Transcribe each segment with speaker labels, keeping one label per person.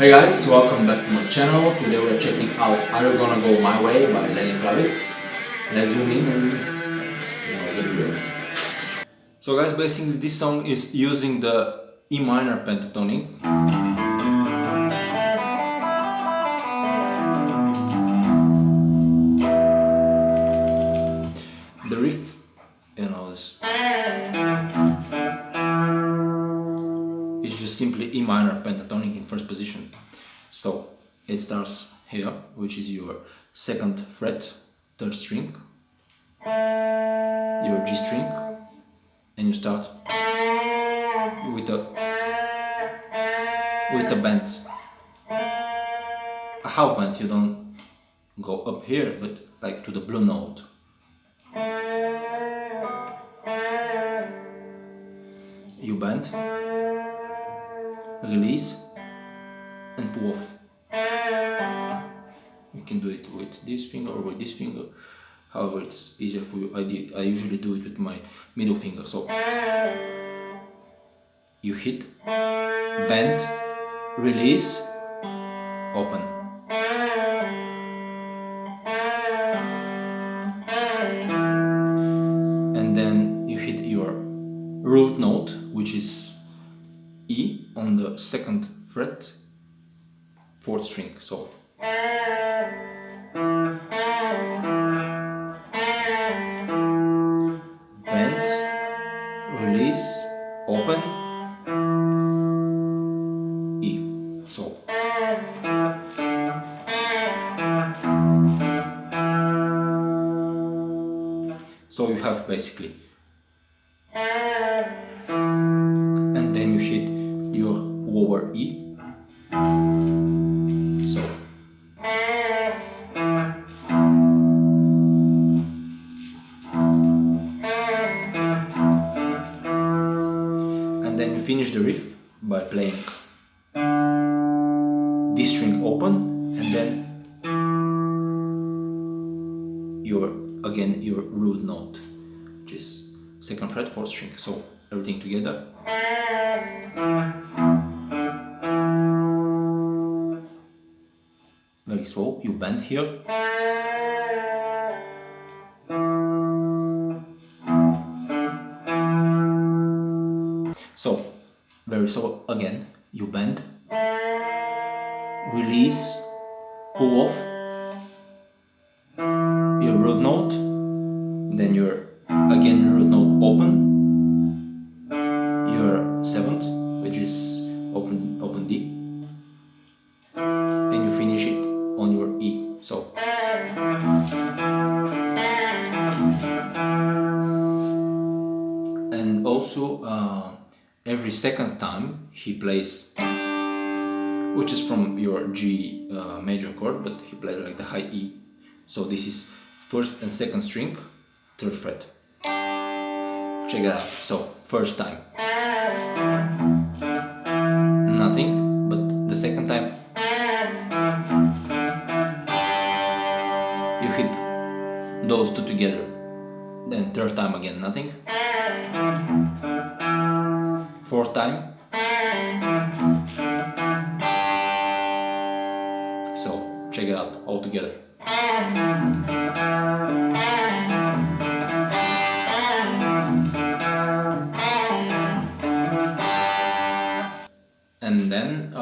Speaker 1: Hey guys, welcome back to my channel. Today we're checking out Are You Gonna Go My Way by Lenny Kravitz. Let's zoom in and the drill. So guys, basically this song is using the E minor pentatonic. The riff, it's just simply E minor pentatonic in first position. So it starts here, which is your second fret, third string, your G string, and you start with a bend, a half bend. You don't go up here, but like to the blue note. You bend, release, and pull off. You can do it with this finger or with this finger, however it's easier for you. I usually do it with my middle finger. So you hit, bend, release, open. And then you hit your root note, which is E on the second fret, fourth string. So bend, release, open, E. So you have basically, and then you hit your lower E. So and then you finish the riff by playing this string open, and then your root note, which is second fret, fourth string. So everything together. Very slow. You bend here. So very slow again. You bend, release, pull off your root note, then your root note open, your seventh, which is open D, and you finish it on your E. So and also every second time he plays, which is from your G major chord, but he plays like the high E. So this is first and second string, third fret. Check it out. So first time nothing, but the second time you hit those two together. Then third time again nothing. Fourth time. So check it out all together. And then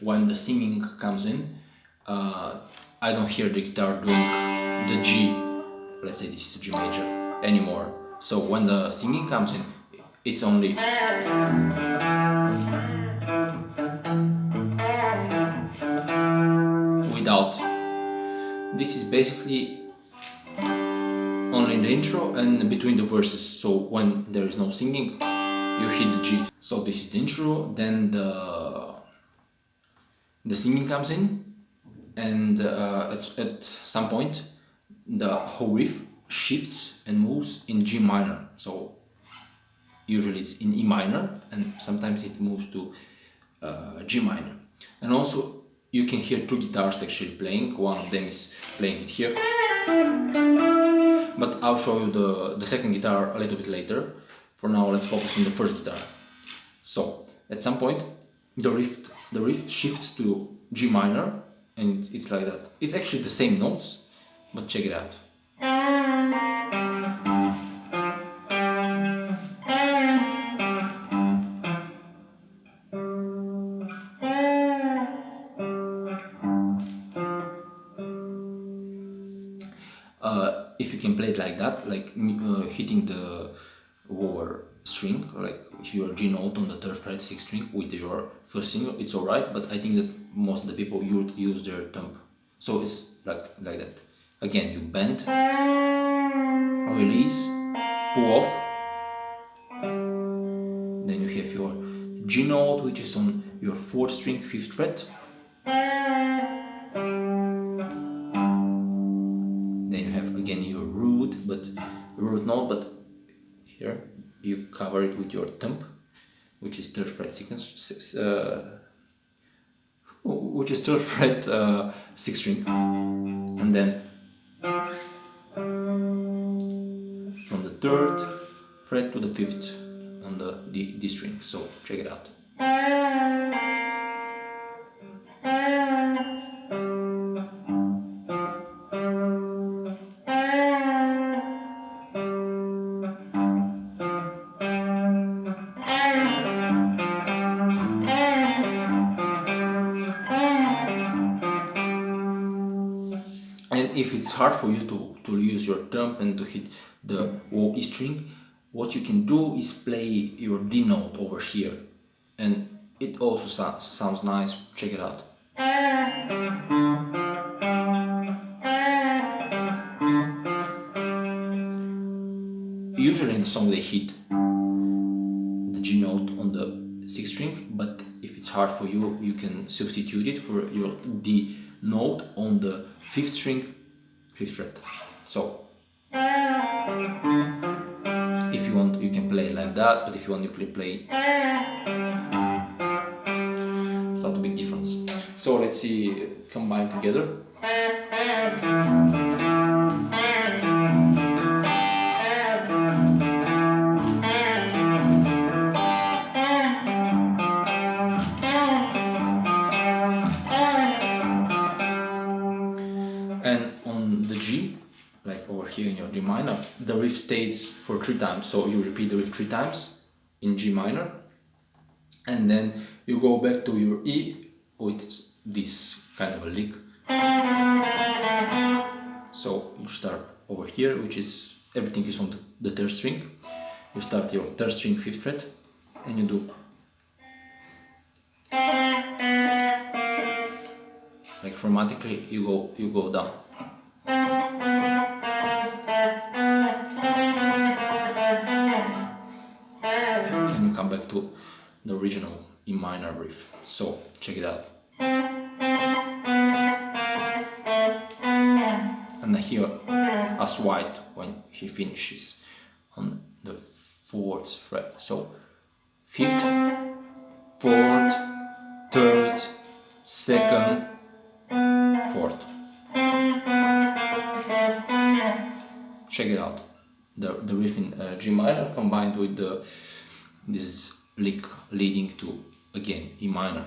Speaker 1: when the singing comes in, I don't hear the guitar doing the G, let's say this is G major, anymore. So when the singing comes in, it's only without. This is basically only in the intro and between the verses. So when there is no singing, you hit the G. So this is the intro, then the singing comes in, and at some point the whole riff shifts and moves in G minor. So usually it's in E minor, and sometimes it moves to G minor. And also you can hear two guitars actually playing. One of them is playing it here, but I'll show you the second guitar a little bit later. For now, let's focus on the first guitar. So at some point the riff the riff shifts to G minor, and it's like that. It's actually the same notes, but check it out. If you can play it like that, like hitting the lower string, like if your G note on the 3rd fret 6th string with your first finger, it's alright, but I think that most of the people use their thumb. So it's like that. Again, you bend, release, pull off, then you have your G note, which is on your 4th string 5th fret. Then you have again your root note, but here you cover it with your thumb, which is 3rd fret 6th string, and then from the 3rd fret to the 5th on the D string. So check it out. And if it's hard for you to use your thumb and to hit the low E string, what you can do is play your D note over here, and it also sounds nice. Check it out. Usually in the song they hit the G note on the 6th string, but if it's hard for you, you can substitute it for your D note on the 5th string 5th fret. So if you want, you can play it like that, but if you want, you can play it's not a big difference. So let's see, combine together. And on the G, like over here in your G minor, the riff stays for 3 times. So you repeat the riff 3 times in G minor, and then you go back to your E with this kind of a lick. So you start over here, which is everything is on the 3rd string. You start your 3rd string 5th fret, and you do like chromatically. You go down. And you come back to the original E minor riff. So check it out. And I hear as white when he finishes on the 4th fret. So 5th, 4th, 3rd, 2nd, 4th. Check it out. The riff in G minor combined with this lick leading to again E minor.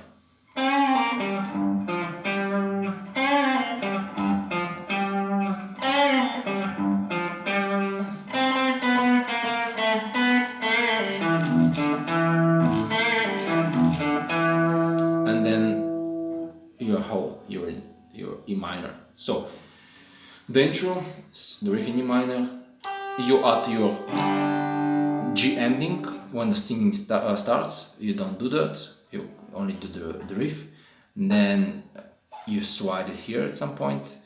Speaker 1: And then you're home, you're in your E minor. So the intro, the riff in E minor, you add your G ending when the singing starts. You don't do that, you only do the riff. And then you slide it here at some point.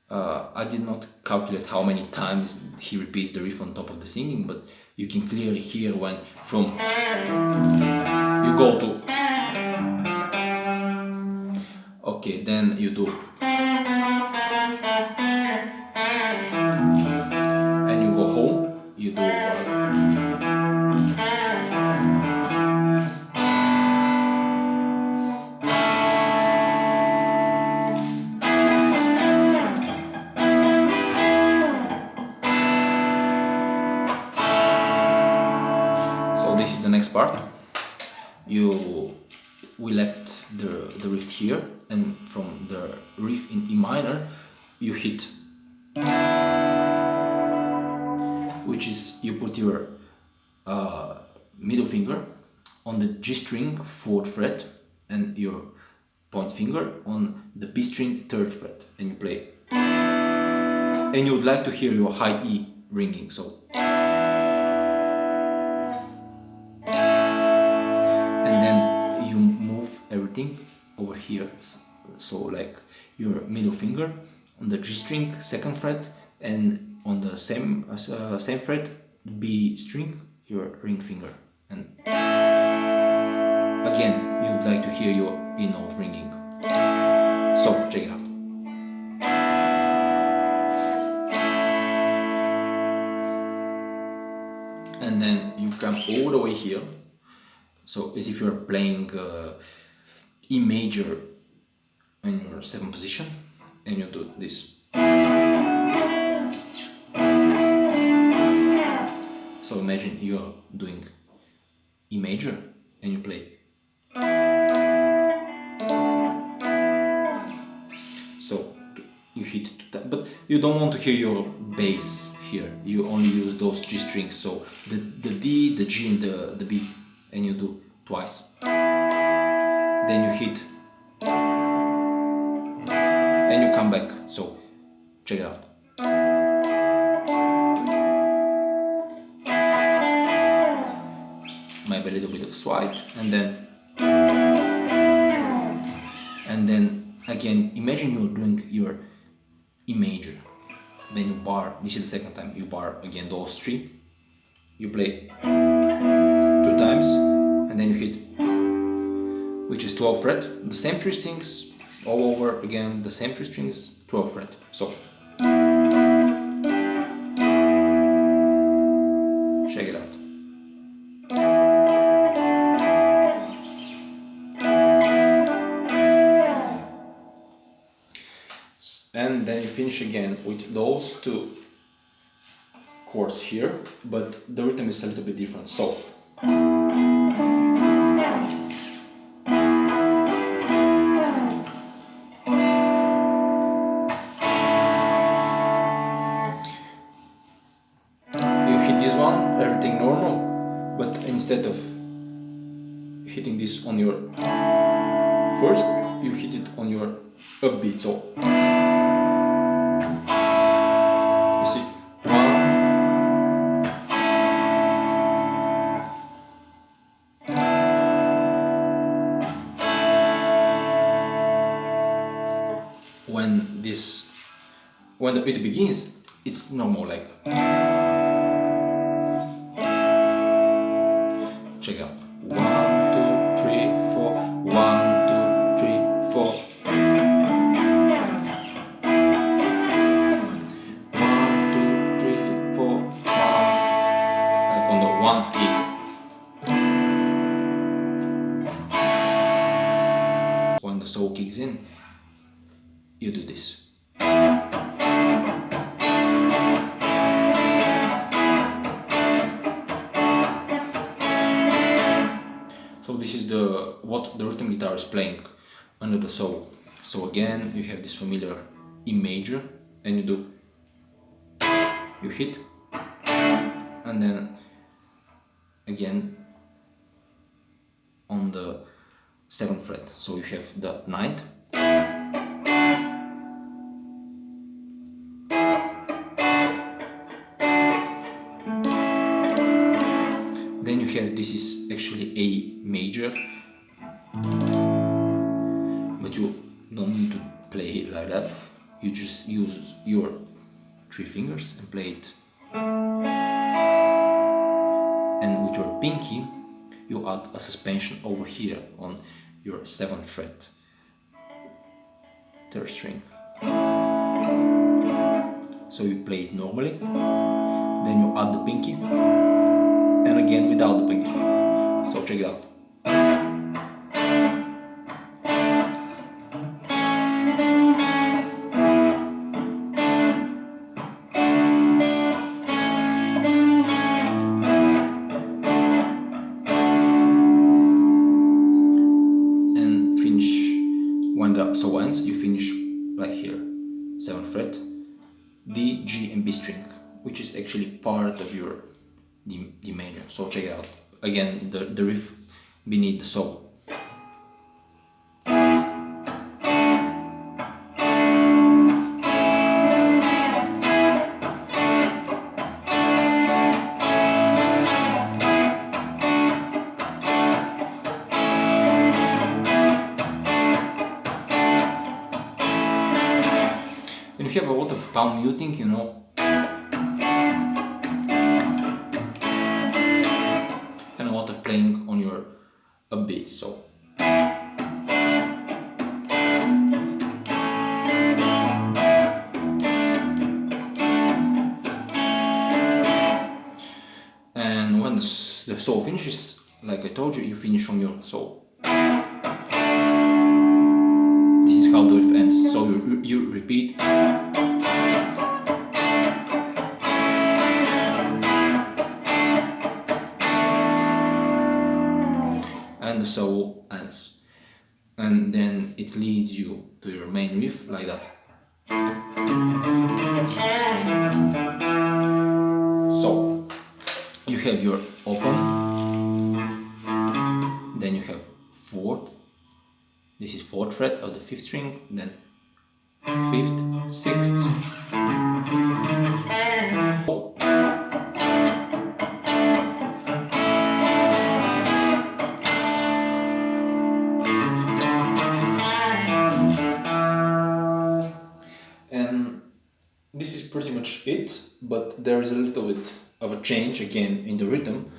Speaker 1: I did not calculate how many times he repeats the riff on top of the singing, but you can clearly hear when from you go to okay, then you do and you go home, you do so this is the next part. You we left the riff here, and from the riff in E minor you hit, which is you put your middle finger on the G string 4th fret and your point finger on the B string 3rd fret, and you play. And you would like to hear your high E ringing, so. And then you move everything over here, so like your middle finger on the G string 2nd fret, and on the same fret B string your ring finger, and again you'd like to hear your E note ringing. So check it out. And then you come all the way here, so as if you're playing E major in your 7th position, and you do this. So imagine you're doing E major and you play. So you hit, but you don't want to hear your bass here. You only use those G strings, so the D, the G and the B, and you do twice. Then you hit and you come back. So check it out. Maybe a little bit of slide, and then again imagine you're doing your E major, then you bar, this is the second time, you bar again those 3, you play 2 times, and then you hit, which is 12th fret, the same 3 strings all over again, the same 3 strings, 12th fret. So check it out. And then you finish again with those 2 chords here, but the rhythm is a little bit different. So you hit this one, everything normal, but instead of hitting this on your first, you hit it on your upbeat. So when the beat begins, it's normal, like. Check it out. 1, 2, 3, 4. 1, 2, 3, 4. 1, 2, 3, 4. 1. Like on the 1 E. When the solo kicks in, you do this. So this is what the rhythm guitar is playing under the solo. So again, you have this familiar E major, and you hit, and then again on the 7th fret. So you have the 9th, then you have, this is actually A major, but you don't need to play it like that. You just use your 3 fingers and play it. And with your pinky, you add a suspension over here on your 7th fret, 3rd string. So you play it normally, then you add the pinky, and again without the pinky. So check it out. like here, 7th fret, D, G and B string, which is actually part of your D major. So check it out. Again, the riff beneath the solo. And if you have a lot of palm muting, you know, and a lot of playing on your upbeats, so. And when the solo finishes, like I told you, you finish on your solo. This is how the riff ends. So you repeat. And the solo ends. And then it leads you to your main riff like that. So you have your open, then you have 4th, this is 4th fret of the 5th string, then 5th, 6th, and this is pretty much it, but there is a little bit of a change again in the rhythm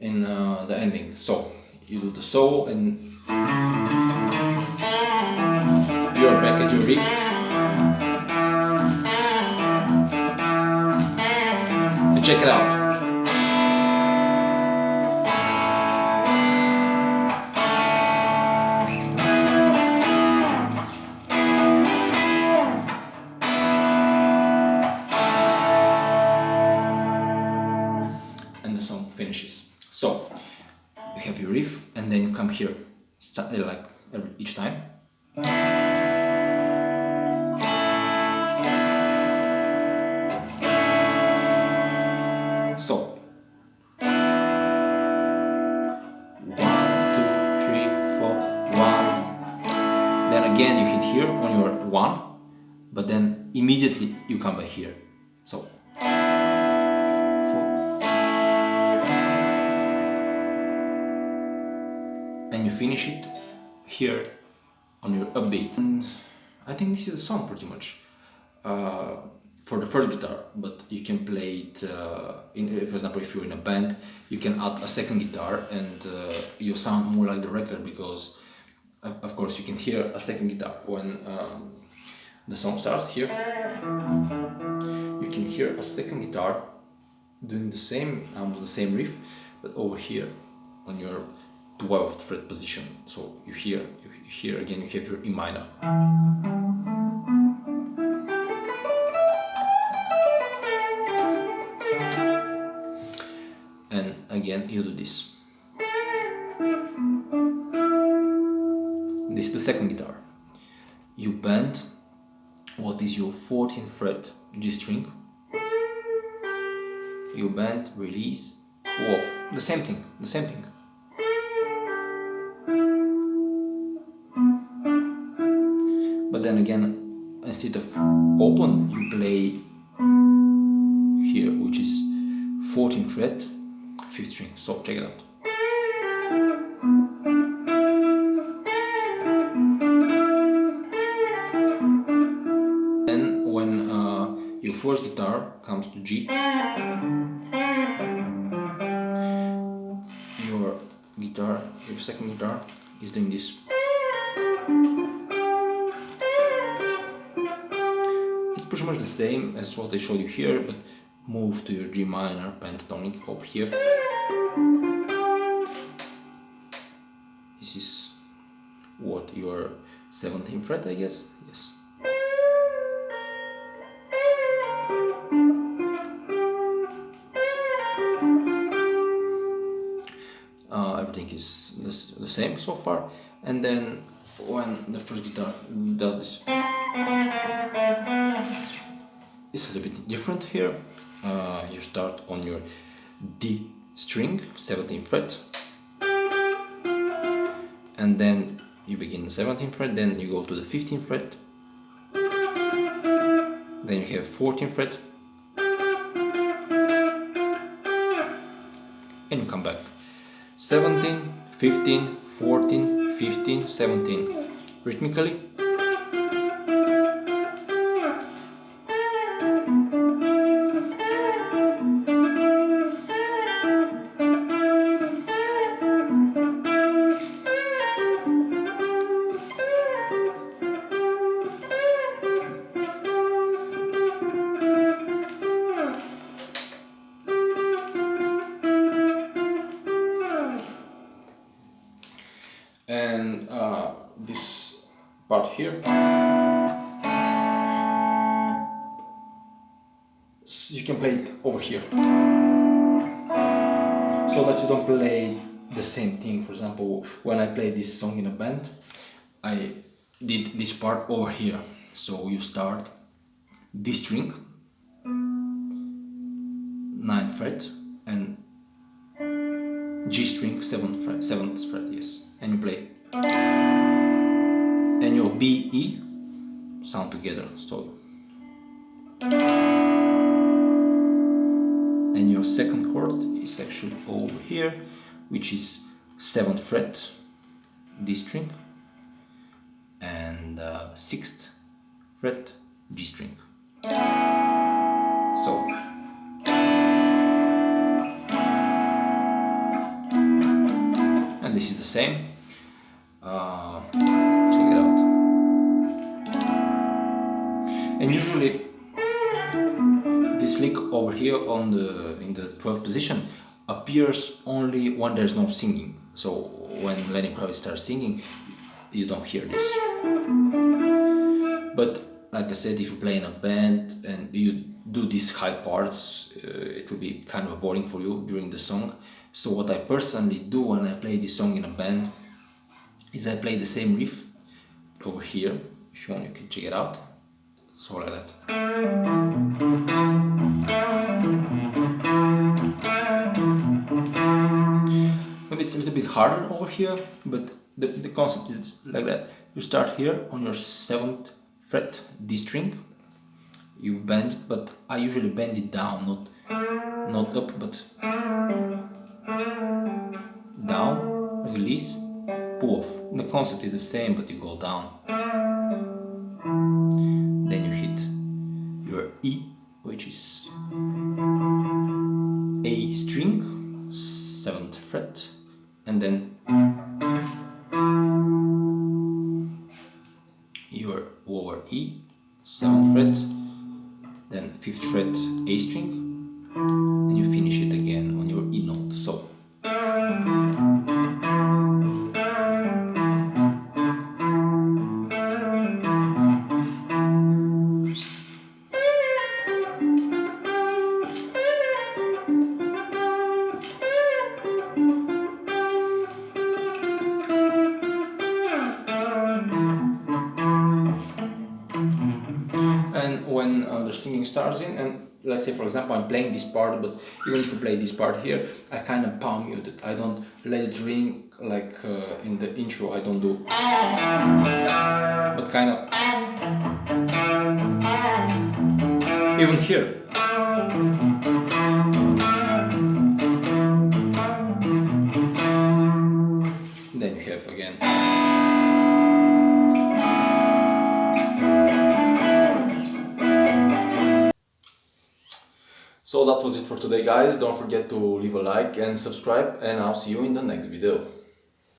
Speaker 1: in the ending. So you do the solo and you are back at your riff. And check it out. And the song finishes. So you have your riff, and then you come here, like each time. So 1, 2, 3, 4, 1. Then again you hit here on your 1, but then immediately you come back here. So 4. And you finish it here on your upbeat. And I think this is the song pretty much for the first guitar, but you can play it for example, if you're in a band, you can add a second guitar and you sound more like the record, because of course you can hear a second guitar when the song starts here. You can hear a second guitar doing the same riff, but over here on your 12th fret position. So you hear again, you have your E minor. And again you do this. This is the second guitar. You bend what is your 14th fret G string. You bend, release, off. The same thing. But then again, instead of open, you play here, which is 14th fret, 5th string. So check it out. Then when your first guitar comes to G, your second guitar is doing this. It's pretty much the same as what I showed you here, but move to your G minor pentatonic over here. This is what, your 17th fret, I guess? Yes. Everything is the same so far, and then when the first guitar does this, It's a little bit different here. You start on your D string, 17th fret, and then you begin the 17th fret, then you go to the 15th fret, then you have 14th fret, and you come back. 17, 15, 14, 15, 17, rhythmically. And this part here, you can play it over here, so that you don't play the same thing. For example, when I play this song in a band, I did this part over here. So you start D string, 9th fret, and G string, 7th fret, yes, and you play, and your B, E sound together, so, and your second chord is actually over here, which is 7th fret, D string, and 6th fret, G string. So, and this is the same. Check it out. And usually this lick over here on in the 12th position appears only when there's no singing. So when Lenny Kravitz starts singing, you don't hear this. But like I said, if you play in a band and you do these high parts, it will be kind of boring for you during the song. So what I personally do when I play this song in a band is I play the same riff over here. If you want, you can check it out. So like that. Maybe it's a little bit harder over here, but the concept is like that. You start here on your 7th fret D string, you bend it, but I usually bend it down, not up, but down, release, pull off. The concept is the same, but you go down. Then you hit your E, which is A string, 7th fret, and then your over E, 7th fret, then 5th fret A string, and you finish it again on your E note. So and when the singing starts in, and let's say for example I'm playing this part, but even if you play this part here, I kind of palm mute it. I don't let it ring like in the intro. I don't do, but kind of even here. Then you have again. So that was it for today, guys. Don't forget to leave a like and subscribe, and I'll see you in the next video.